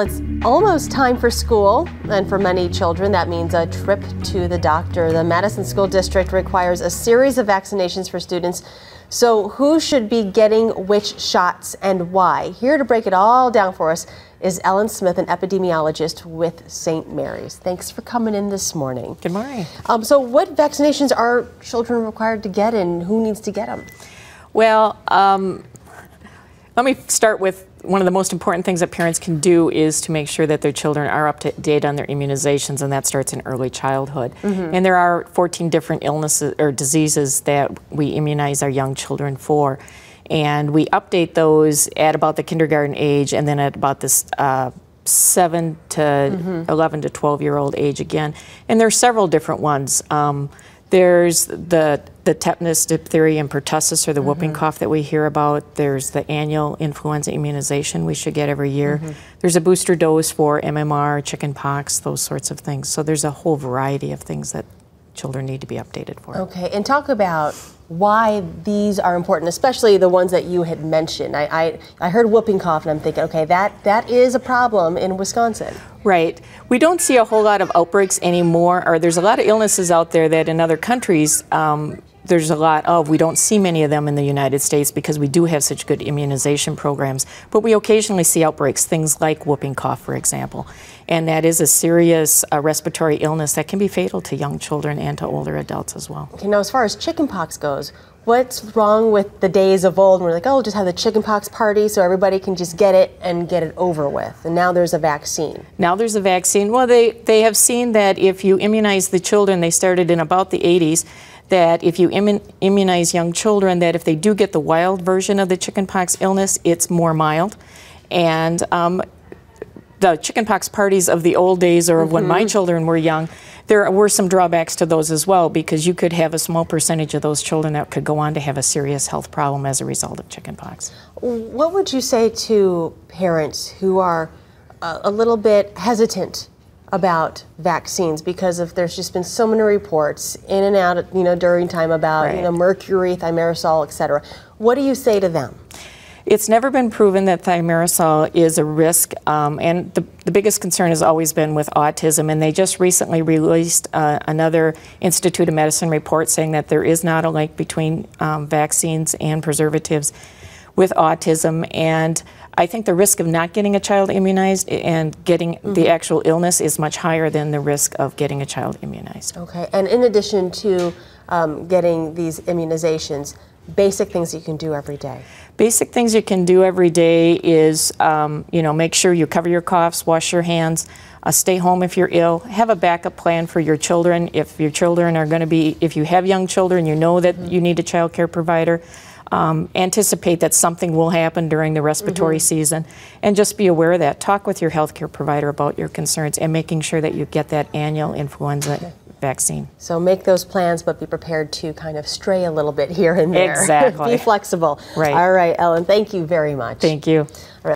It's almost time for school, and for many children that means a trip to the doctor. The Madison School District requires a series of vaccinations for students. So who should be getting which shots and why? Here to break it all down for us is Ellen Smith, an epidemiologist with St. Mary's. Thanks for coming in this morning. Good morning. So what vaccinations are children required to get, and who needs to get them? Well, let me start with one of the most important things that parents can do is to make sure that their children are up to date on their immunizations, and that starts in early childhood. And there are 14 different illnesses or diseases that we immunize our young children for. And we update those at about the kindergarten age, and then at about this 7 to 11 to 12-year-old age again. And there are several different ones. There's the tetanus, diphtheria, and pertussis, or the whooping cough that we hear about. There's the annual influenza immunization we should get every year. There's a booster dose for MMR, chickenpox, those sorts of things. So there's a whole variety of things that children need to be updated for. Okay, and talk about why these are important, especially the ones that you had mentioned. I heard whooping cough, and I'm thinking, okay, that is a problem in Wisconsin. Right. We don't see a whole lot of outbreaks anymore, or there's a lot of illnesses out there that in other countries there's a lot of. We don't see many of them in the United States because we do have such good immunization programs. But we occasionally see outbreaks, things like whooping cough, for example. And that is a serious respiratory illness that can be fatal to young children and to older adults as well. Okay, now as far as chickenpox goes, what's wrong with the days of old when we're like, oh, just have the chickenpox party so everybody can just get it and get it over with? And now there's a vaccine. Now there's a vaccine. Well, they have seen that if you immunize the children, they started in about the 80s, that if you immunize young children, that if they do get the wild version of the chickenpox illness, it's more mild. And the chickenpox parties of the old days, or of when my children were young, there were some drawbacks to those as well, because you could have a small percentage of those children that could go on to have a serious health problem as a result of chickenpox. What would you say to parents who are a little bit hesitant about vaccines because there's just been so many reports in and out, during time about, mercury, thimerosal, etc. What do you say to them? It's never been proven that thimerosal is a risk, and the biggest concern has always been with autism, and they just recently released another Institute of Medicine report saying that there is not a link between vaccines and preservatives with autism. And I think the risk of not getting a child immunized and getting the actual illness is much higher than the risk of getting a child immunized. Okay, and in addition to getting these immunizations, basic things you can do every day. Basic things you can do every day is, make sure you cover your coughs, wash your hands, stay home if you're ill, have a backup plan for your children. If your children are going to be, if you have young children, you know that you need a child care provider. Anticipate that something will happen during the respiratory season, and just be aware of that. Talk with your healthcare provider about your concerns and making sure that you get that annual influenza vaccine. So make those plans, but be prepared to kind of stray a little bit here and there. Exactly. Be flexible. Right. All right, Ellen, thank you very much. Thank you. All right.